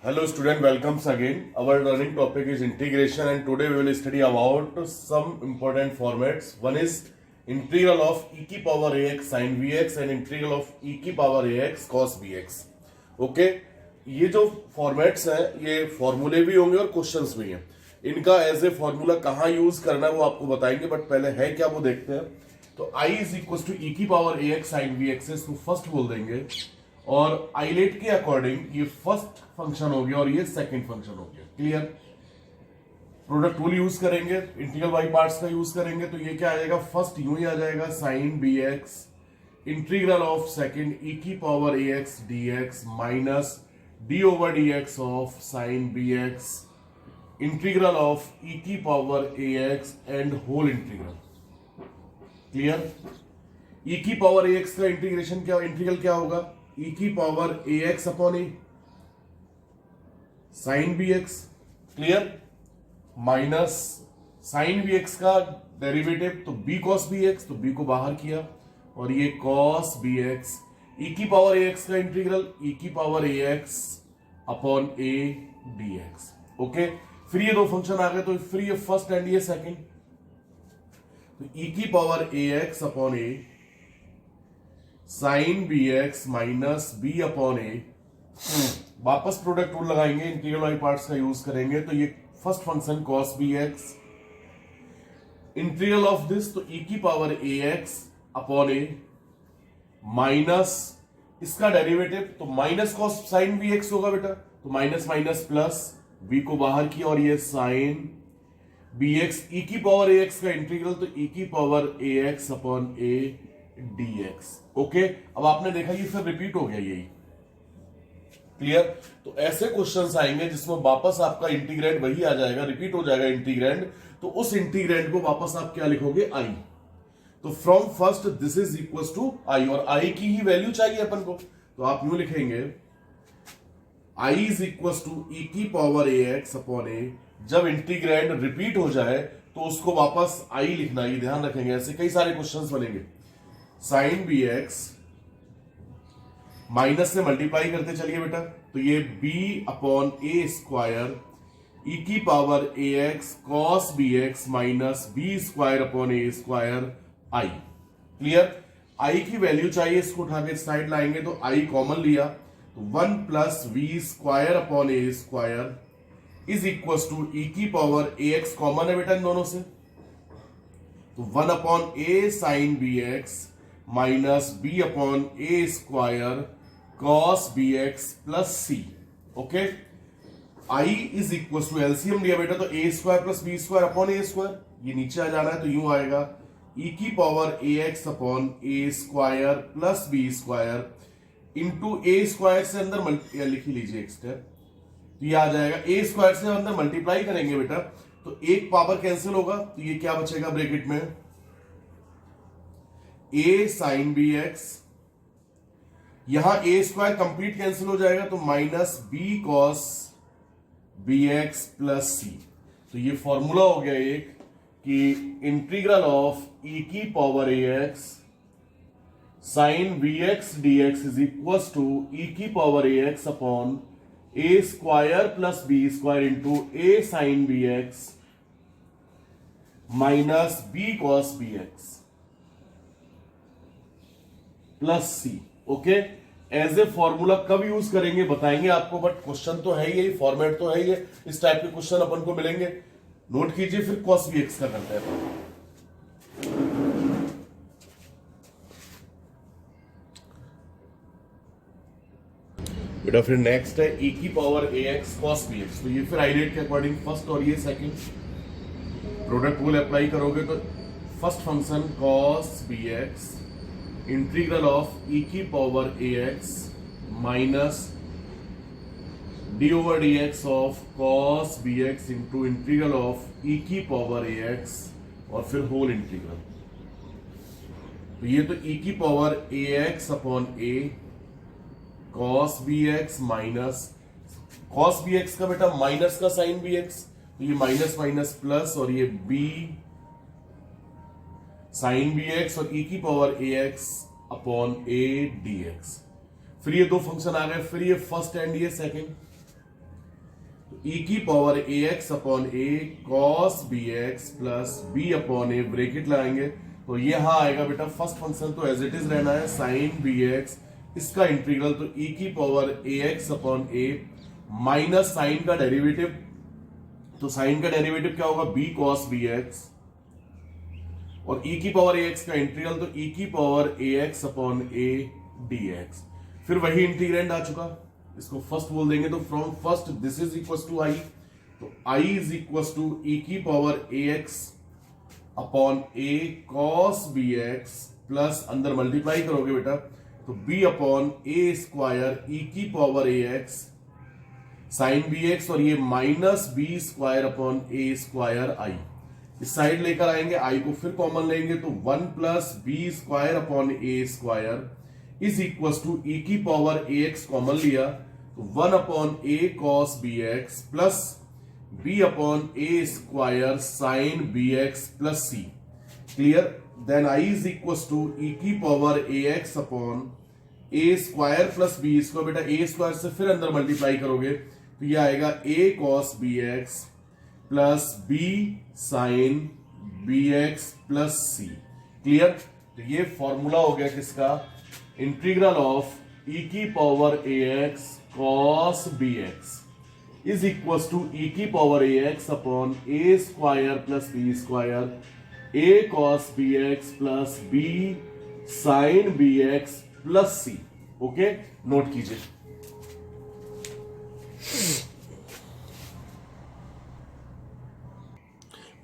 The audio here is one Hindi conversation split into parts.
Hello student, welcomes again. Our learning topic is integration and today we will study about some important formats. One is integral of e की power ax sin bx and integral of e की power ax cos bx. Okay, ये जो फॉर्मेट्स हैं ये फॉर्मूले भी होंगे और क्वेश्चंस भी हैं. इनका एज ए फॉर्मूला कहाँ यूज करना है वो आपको बताएंगे, बट पहले है क्या वो देखते हैं. तो i is equal to e की power a x sine b x इसको फर्स्ट बोल देंगे और आइलेट के अकॉर्डिंग ये फर्स्ट फंक्शन हो गया और ये सेकंड फंक्शन हो गया. क्लियर. प्रोडक्ट रूल यूज करेंगे, इंटीग्रल बाई पार्ट्स का यूज करेंगे तो ये क्या आ जाएगा, फर्स्ट यूं ही आ जाएगा sine b x integral of second e की power a x d x minus d over d x of sine b x integral of e की power a x and whole integral. Clear. E की पावर ए एक्स का इंटीग्रेशन क्या, इंटीग्रल क्या होगा, ई की power a x upon a sine b x. Clear. Minus sine b x का डेरिवेटिव तो बी कॉस बी एक्स, तो बी को बाहर किया और ये कॉस बी एक्स ई की पावर ए एक्स का इंटीग्रल ई की power a x upon a d x. Okay, फिर ये दो फंक्शन आ गए तो फिर ये फर्स्ट एंड ये सेकंड. तो ई की power a x upon a sine b x minus b upon a. वापस प्रोडक्ट रूल लगाएंगे, इंटीग्रल बाई पार्ट्स का यूज करेंगे तो ये first function cos b x integral of this तो ई की power a x upon a minus इसका डेरिवेटिव तो minus cos sine b x होगा बेटा, तो माइनस माइनस प्लस बी को बाहर किया और ये साइन बी एक्स ई की पावर ए एक्स का इंटीग्रल तो ई की power a x upon a d x. Okay, अब आपने देखा ये फिर रिपीट हो गया यही. क्लियर. तो ऐसे क्वेश्चंस आएंगे जिसमें वापस आपका इंटीग्रेंड वही आ जाएगा, रिपीट हो जाएगा इंटीग्रेंड. तो उस इंटीग्रेंड को वापस आप क्या लिखोगे, आई. तो from first this is equal to I और आई की ही वैल्यू चाहिए अपन को, तो आप यूं लिखेंगे आई इज इक्वल टू ई की पावर ए एक्स अपॉन ए. जब इंटीग्रेंड रिपीट हो जाए तो उसको वापस आई लिखना, ये ध्यान रखेंगे. ऐसे कई सारे क्वेश्चंस बनेंगे. साइन बी एक्स माइनस से मल्टीप्लाई करते चलिए बेटा, तो ये b upon a square e की power a x cos b x minus b square upon a square I. Clear. I की वैल्यू चाहिए, इसको उठा के साइड लाएंगे तो आई कॉमन लिया तो 1 plus v square upon a square is equal to e की पावर ए एक्स कॉमन है बेटा इन दोनों से, तो 1 upon a sine b x minus b upon a square cos b x plus c. Okay, I is equal to LCM लिया बेटा तो a square plus b square upon a square, ये नीचे आ जाना है तो यूं आएगा ई की power a x upon a square plus b square into a square से अंदर लिख ही लीजिए एक स्टेप, तो ये आ जाएगा ए स्क्वायर से अंदर मल्टीप्लाई करेंगे बेटा तो एक पावर कैंसिल होगा तो ये क्या बचेगा ब्रैकेट में, ए साइन बी एक्स, यहां ए स्क्वायर कंप्लीट कैंसिल हो जाएगा तो minus b cos b x plus c. तो ये फॉर्मूला हो गया एक कि इंटीग्रल ऑफ ई की power a x sine b x d x is equal to e की power a x upon a square plus b square into a sine b x minus b cos b x plus c. Okay, as a formula कब यूज करेंगे बताएंगे आपको, बट क्वेश्चन तो है ही, फॉर्मेट तो है ही, इस टाइप के क्वेश्चन अपन को मिलेंगे. नोट कीजिए. फिर कॉस बी एक्स का करते हैं बेटा. फिर नेक्स्ट है ई की power a x cos b x, तो ये फिर आइलेट के अकॉर्डिंग फर्स्ट और ये सेकंड. प्रोडक्ट रूल अप्लाई करोगे तो first function cos b x integral of e की power a x minus d over d x of cos b x into integral of e की पावर ए एक्स और फिर होल इंटीग्रल. तो ये तो ई की power a x upon a cos b x minus cos b x का बेटा माइनस का साइन बी एक्स, तो ये माइनस माइनस प्लस और ये बी साइन बी एक्स और ई की power a x upon a d x. फिर ये दो फंक्शन आ गए, फिर ये फर्स्ट एंड ये सेकंड. ई की power a x upon a cos b x plus b upon a, bracket लगाएंगे तो यहां आएगा बेटा फर्स्ट फंक्शन तो एज इट इज रहना है साइन बी एक्स, इसका इंटीग्रल तो ई की power a x upon a minus sine का डेरिवेटिव, तो साइन का डेरिवेटिव क्या होगा बी कॉस बी एक्स, और ई की पावर ए एक्स का इंटीग्रल तो ई की power a x upon a d x. फिर वही इंटीग्रेंड आ चुका, इसको फर्स्ट बोल देंगे तो from first this is equal to I, तो I is equal to e की power a x upon a cos b x plus अंदर मल्टीप्लाई करोगे बेटा तो b upon a square e की power a x sine b x, और ये minus b square upon a square I, इस साइड लेकर आएंगे, आई को फिर कॉमन लेंगे तो 1 plus b square upon a square is equal to e की पावर ए एक्स कॉमन लिया तो 1 upon a cos b x plus b upon a square sine b x plus c, clear. Then I is equal to e की power a x upon a square plus b square, बेटा ए स्क्वायर से फिर अंदर मल्टीप्लाई करोगे तो ये आएगा a cos b x plus b sine b x plus c, clear. तो ये फॉर्मूला हो गया किसका, इंटीग्रल ऑफ ई की power a x cos b x is equal to e की power a x upon a square plus b square a cos b x plus b sine b x plus c. Okay, note कीजिए।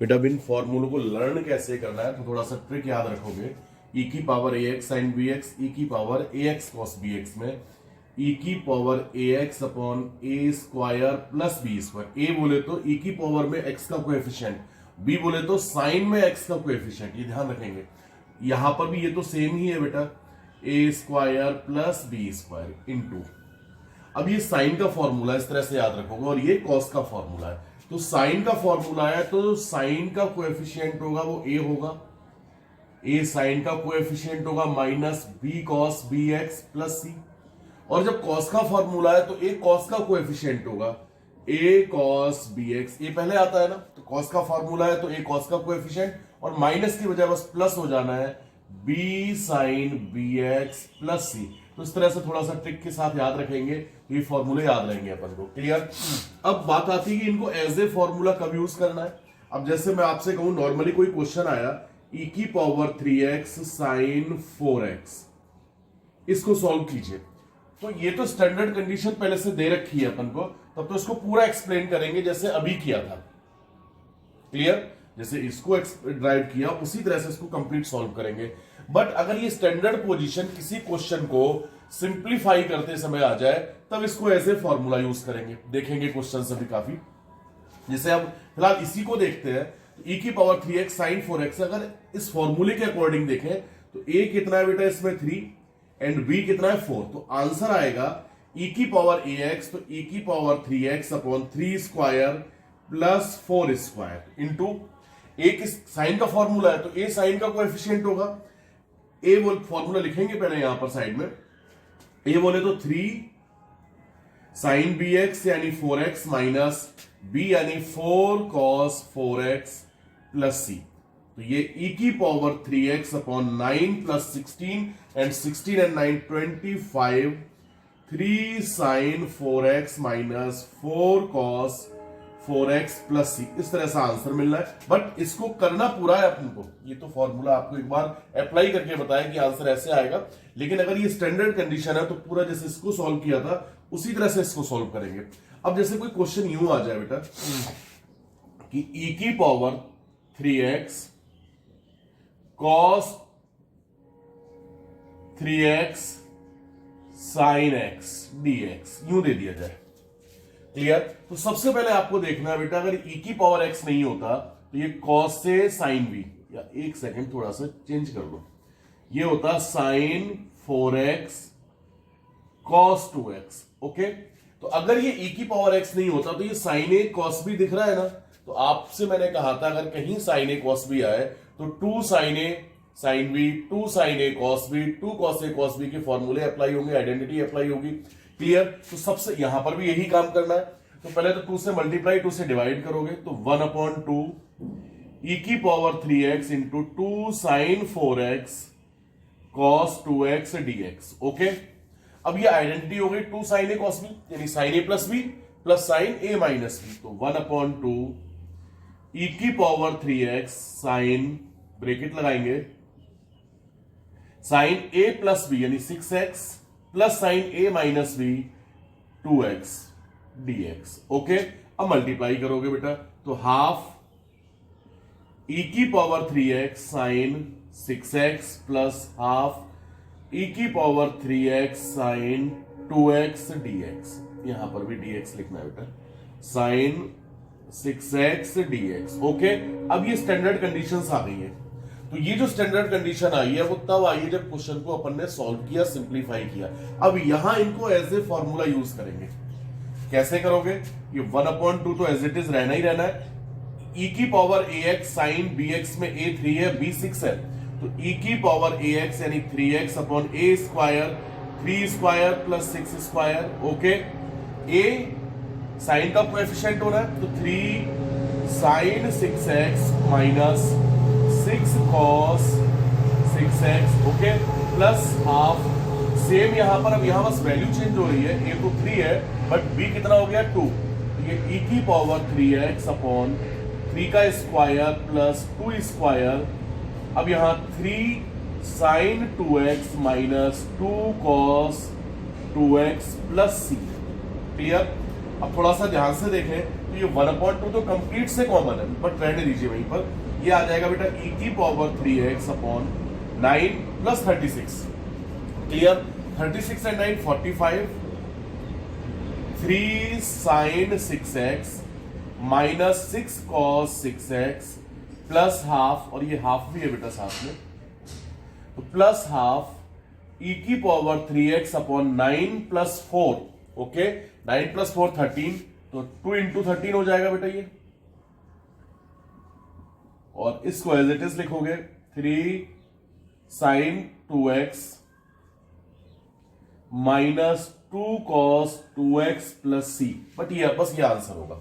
बेटा इन फॉर्मूलों को लर्न कैसे करना है तो थोड़ा सा ट्रिक याद रखोगे। ई की power a x sine b x, ई की power a x cos b x में ई की power a x upon a square plus b square, ए बोले तो ई की पावर में एक्स का कोएफिशिएंट, बी बोले तो साइन में एक्स का कोएफिशिएंट, ये ध्यान रखेंगे। यहां पर भी ये तो सेम ही है बेटा, a square plus b square into, अब ये साइन का फॉर्मूला इस तरह से याद रखोगे और ये कॉस का फॉर्मूला है, तो साइन का फॉर्मूला है तो साइन का कोएफिशिएंट होगा वो ए होगा, ए साइन का कोएफिशिएंट होगा minus b cos b x plus c, और जब कॉस का फॉर्मूला है तो ए कॉस का कोएफिशिएंट होगा ए कॉस बी एक्स, ये पहले आता है ना, तो कॉस का फॉर्मूला है तो ए कॉस का कोएफिशिएंट, और माइनस की बजाय बस प्लस हो जाना है b sine b x plus c. तो इस तरह से थोड़ा सा ट्रिक के साथ याद रखेंगे तो ये फॉर्मूले याद रहेंगे अपन को, क्लियर। अब बात आती है कि इनको एज ए फॉर्मूला कब यूज करना है। अब जैसे मैं आपसे कहूं नॉर्मली कोई क्वेश्चन आया ई की पावर 3x साइन 4x, इसको सॉल्व कीजिए, तो ये तो स्टैंडर्ड कंडीशन पहले से दे रखी है अपन को, तब तो इसको पूरा एक्सप्लेन करेंगे जैसे अभी किया था, क्लियर। जैसे इसको ड्राइव किया उसी तरह से इसको कंप्लीट सॉल्व करेंगे। बट अगर ये स्टैंडर्ड पोजीशन किसी क्वेश्चन को सिंप्लीफाई करते समय आ जाए तब इसको एज ए फॉर्मूला यूज करेंगे, देखेंगे क्वेश्चन अभी काफी। जैसे अब फिलहाल इसी को देखते हैं, तो ई की पावर 3x साइन 4x, अगर इस फॉर्मूले के अकॉर्डिंग देखें तो a कितना है बेटा इसमें 3 एंड b कितना है 4, तो आंसर आएगा e की पावर ax, तो e की power 3x upon 3 square plus 4 square into a किस साइन का फॉर्मूला है तो ए साइन का कोएफिशिएंट होगा, ए बोल फॉर्मूला लिखेंगे पहले यहां पर साइड में, ए बोले तो 3 साइन बी एक्स यानी 4x माइनस बी यानी 4 कॉस 4x प्लस सी, तो ये e की power 3x upon 9 plus 16 and 16 and 9 25, 3 sine 4x minus 4 cos 4x plus c, इस तरह से आंसर मिलना है। बट इसको करना पूरा है अपन को, ये तो फॉर्मूला आपको एक बार अप्लाई करके बताया कि आंसर ऐसे आएगा, लेकिन अगर ये स्टैंडर्ड कंडीशन है तो पूरा जैसे इसको सॉल्व किया था उसी तरह से इसको सॉल्व करेंगे। अब जैसे कोई क्वेश्चन यूं आ जाए बेटा कि e की power 3x cos 3x sin x dx यूं दे दिया जाए, क्लियर। तो सबसे पहले आपको देखना है बेटा अगर e की पावर x नहीं होता तो ये cos से sin v, या एक सेकंड थोड़ा सा चेंज कर लो, ये होता sin 4x cos 2x, okay. तो अगर ये e की पावर x नहीं होता तो ये sin a cos b दिख रहा है ना, तो आपसे मैंने कहा था अगर कहीं sin a cos b आए तो 2 sin a sin b 2 sin a cos b 2 cos a cos b के फॉर्मूले अप्लाई होंगे, आइडेंटिटी अप्लाई होगी, क्लियर। तो सबसे यहां पर भी यही काम करना है। तो पहले तो 2 से मल्टीप्लाई 2 से डिवाइड करोगे तो 1/2 e की power 3x into 2 sine 4x cos 2x dx। Okay, अब ये आइडेंटिटी हो गई 2 साइन ए cos b, यानी sine a plus b plus sine a minus b. तो 1/2 e की पावर 3x साइन, ब्रेकेट लगाएंगे, साइन ए प्लस बी यानी 6x plus sine a minus b 2x dx। Okay, अब मल्टीप्लाई करोगे बेटा तो हाफ e की power 3x sine 6x plus half e की power 3x sine 2x dx। यहां पर भी dx लिखना है बेटा, साइन 6x dx। ओके, अब ये स्टैंडर्ड कंडीशंस आ गई है। तो ये जो स्टैंडर्ड कंडीशन आई है वो तब आई है जब क्वेश्चन को अपन ने सॉल्व किया, सिंप्लीफाई किया। अब यहां इनको एज ए फॉर्मूला यूज करेंगे। कैसे करोगे? ये 1/2 तो एज इट इज रहना ही रहना है। e की पावर ax साइन bx में a 3 है, b 6 है, तो e की पावर ax यानी 3x upon a square, 3 square plus 6 square. Okay, a sine का कोएफिशिएंट होना है तो 3 sine 6x minus 6 cos 6x। Okay, plus half, same यहां पर, अब यहां बस वैल्यू चेंज हो रही है, a तो 3 है बट b कितना हो गया 2, ये e की पावर 3x अपॉन 3 का स्क्वायर प्लस 2 स्क्वायर। अब यहां 3 sine 2x minus 2 cos 2x plus c। Clear? अब थोड़ा सा ध्यान से देखें तो ये 1/2 तो कंप्लीट से कॉमन है बट रहने दीजिए वहीं पर। ये आ जाएगा बेटा e की power 3x upon 9 plus 36। Clear? 36 and 9 45, 3 sine 6x minus 6 cos 6x plus half, और ये हाफ भी है बेटा साथ में, तो प्लस हाफ e की power 3x upon 9 plus 4। Okay, 9 plus 4 13, तो 2 इंटू 13 हो जाएगा बेटा ये, और इसको एज इट इज लिखोगे 3 sine 2x minus 2 cos 2x plus c। But ये बस ये आंसर होगा।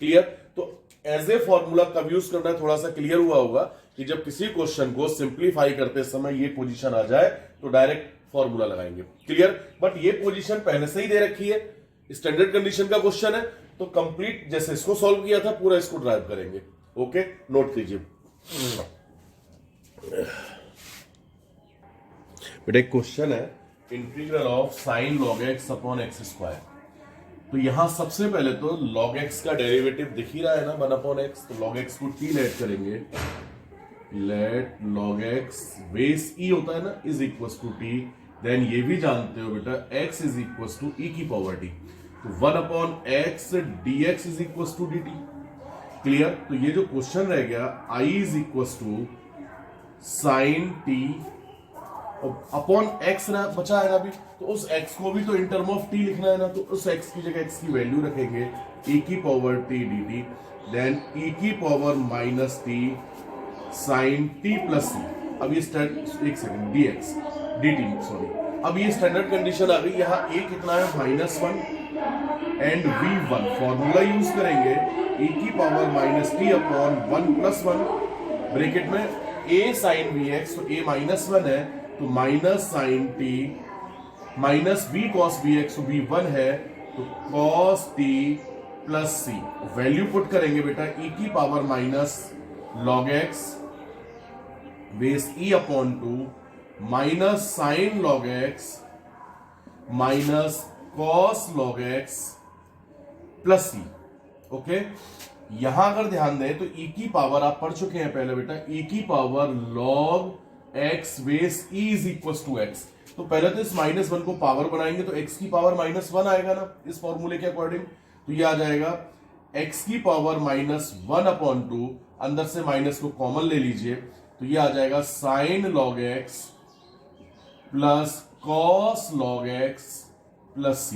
क्लियर? तो एज ए फॉर्मूला कब यूज करना है थोड़ा सा क्लियर हुआ होगा कि जब किसी क्वेश्चन को सिंप्लीफाई करते समय ये पोजीशन आ जाए तो डायरेक्ट फॉर्मूला लगाएंगे। क्लियर? बट ये पोजीशन पहले से ही दे रखी है, स्टैंडर्ड कंडीशन का क्वेश्चन है, तो कंप्लीट जैसे इसको सॉल्व किया था पूरा इसको ड्राइव करेंगे। ओके, नोट कीजिए बेटा, एक क्वेश्चन है integral of sine log x upon x square. तो यहां सबसे पहले तो log x का डेरिवेटिव दिख ही रहा है ना 1/x, तो log x को t लेट करेंगे, let log x base e होता है ना is equal to t। Then ये भी जानते हो बेटा x is equal to e की पावर t, तो 1/x dx is equal to dt। Clear? तो ये जो क्वेश्चन रह गया i is equal to sine t upon x बचा है ना अभी, तो उस x को भी तो इन टर्म ऑफ t लिखना है ना, तो उस x की जगह x की वैल्यू रखेंगे e की power t dt, then e की power minus t sine t plus c। अब ये एक सेकंड dx dt सॉरी, अब ये स्टैंडर्ड कंडीशन आ गई। यहाँ a कितना है -1 एंड v1, फॉर्मूला यूज करेंगे e की power minus t upon 1 plus 1, bracket में a साइन vx, तो a -1 है तो minus sine t minus b cos b x, तो बी 1 है तो cos t plus c. Value put करेंगे बेटा e की power minus log x base e upon 2 minus sine log x minus cos log x plus c. Okay, यहां अगर ध्यान दें तो e की पावर आप पढ़ चुके हैं पहले बेटा, e की power log x base e is equal to x। तो पहले तो इस -1 को पावर बनाएंगे तो x की पावर -1 आएगा ना इस फॉर्मूले के अकॉर्डिंग, तो ये आ जाएगा x की पावर -1/2, अंदर से माइनस को कॉमन ले लीजिए तो ये आ जाएगा sign log x plus cos log x plus c।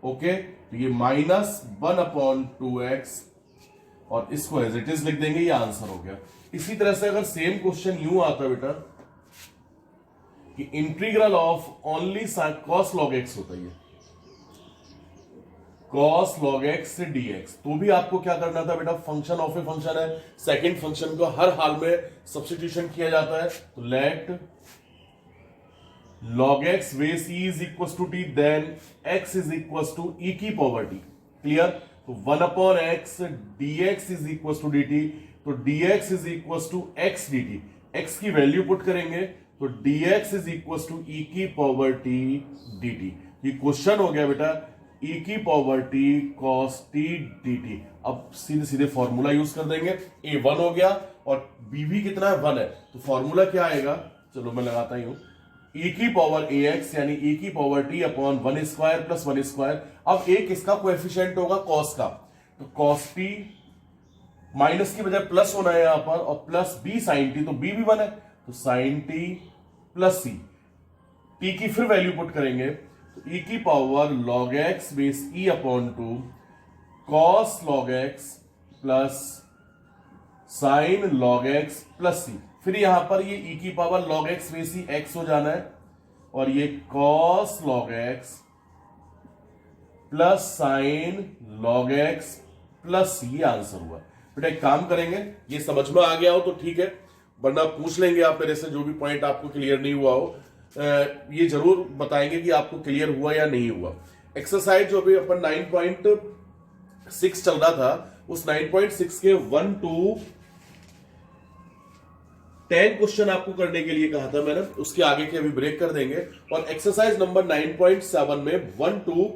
Okay, तो ये -1/2x और इसको एज इट इज लिख देंगे, ये आंसर हो गया। इसी तरह से अगर सेम क्वेश्चन यूं आता बेटा कि integral of only cos log x होता है, cos log x dx। तो भी आपको क्या करना था बेटा, फंक्शन ऑफ ए फंक्शन है, सेकंड फंक्शन को हर हाल में सब्स्टिट्यूशन किया जाता है। तो late log x base e is equals to t, then x is equals to e की पावर t। क्लियर? तो 1 upon x dx is equals to dt, तो dx is equals to x dt। x की वैल्यू पुट करेंगे तो dx is equals to e की पावर t dt। ये क्वेश्चन हो गया बेटा e की power t cos t dt। अब सीधे सीधे फॉर्मूला यूज कर देंगे, a 1 हो गया और b भी कितना है, 1 है। तो फॉर्मूला क्या आएगा, चलो मैं लगाता ही हूं, e की पावर ax यानी e की power t upon 1 square plus 1 square. अब एक इसका कोएफिशिएंट होगा cos का, तो cos t माइनस की बजाय प्लस होना है यहां पर, और प्लस b sin t, तो b भी 1 है, तो sin t plus c। t की फिर वैल्यू पुट करेंगे तो e की power log x base e upon 2 cos log x plus sin log x plus c। फिर यहां पर ये e की power log x base e x हो जाना है, और ये cos log x plus sin log x plus c, ये आंसर हुआ। बेटा एक काम करेंगे, ये समझ में आ गया हो तो ठीक है, वरना पूछ लेंगे आप मेरे से जो भी पॉइंट आपको क्लियर नहीं हुआ हो, ये जरूर बताएंगे कि आपको क्लियर हुआ या नहीं हुआ। एक्सरसाइज जो अभी अपन 9.6 चल रहा था, उस 9.6 के 1 to 10 क्वेश्चन आपको करने के लिए कहा था मैंने, उसके आगे के अभी ब्रेक कर देंगे। और एक्सरसाइज नंबर 9.7 में 1 to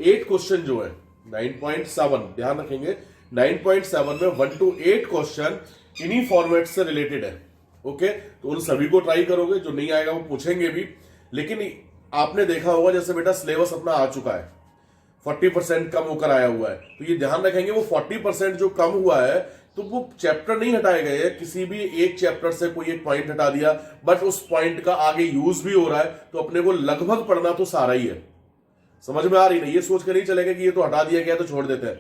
8 क्वेश्चन जो है 9.7, ध्यान रखेंगे 9.7 में 1 to 8 क्वेश्चन इन्हीं फॉर्मेट से रिलेटेड है। ओके, तो उन सभी को ट्राई करोगे, जो नहीं आएगा वो पूछेंगे भी। लेकिन आपने देखा होगा जैसे बेटा सिलेबस अपना आ चुका है, 40% कम होकर आया हुआ है, तो ये ध्यान रखेंगे वो 40% जो कम हुआ है तो वो चैप्टर नहीं हटाए गए, किसी भी एक चैप्टर से कोई एक पॉइंट हटा दिया, बट उस पॉइंट का आगे यूज भी हो रहा है, तो अपने को लगभग पढ़ना तो सारा ही है। समझ में आ रही नहीं, ये सोच कर नहीं चलेगा कि ये तो हटा दिया गया तो छोड़ देते हैं।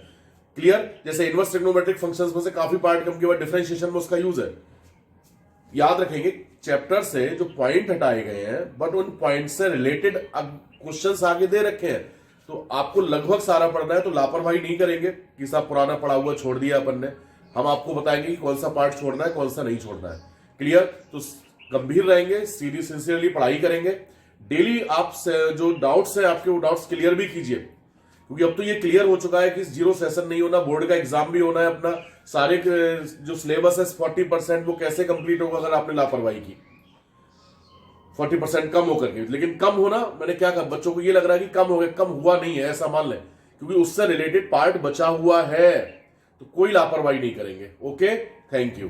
क्लियर? जैसे इनवर्स ट्रिग्नोमेट्रिक फंक्शंस में से काफी पार्ट कम के बाद डिफरेंशिएशन में उसका यूज है। याद रखेंगे चैप्टर से जो पॉइंट हटाए गए हैं, बट उन पॉइंट से रिलेटेड क्वेश्चंस आगे दे रखे हैं, तो आपको लगभग सारा पढ़ना है। तो लापरवाही नहीं करेंगे कि साहब पुराना पढ़ा हुआ छोड़ दिया अपन ने, हम आपको बताएंगे कि कौन सा पार्ट छोड़ना है कौन सा नहीं छोड़ना है। क्लियर? तो गंभीर रहेंगे, सीरियस सिंसियरली पढ़ाई करेंगे। डेली आप जो डाउट्स है आपके, वो डाउट्स क्लियर भी कीजिए, क्योंकि अब तो ये क्लियर हो चुका है कि 0 सेशन नहीं होना, बोर्ड का एग्जाम भी होना है अपना। सारे जो सिलेबस है 40% वो कैसे कंप्लीट होगा अगर आपने लापरवाही की, 40% कम होकर के। लेकिन कम होना, मैंने क्या कहा, बच्चों को ये लग रहा है कि कम हो गया, कम हुआ नहीं है, ऐसा मान लें, क्योंकि उससे रिलेटेड पार्ट बचा हुआ है, तो कोई लापरवाही नहीं करेंगे। Okay, thank you.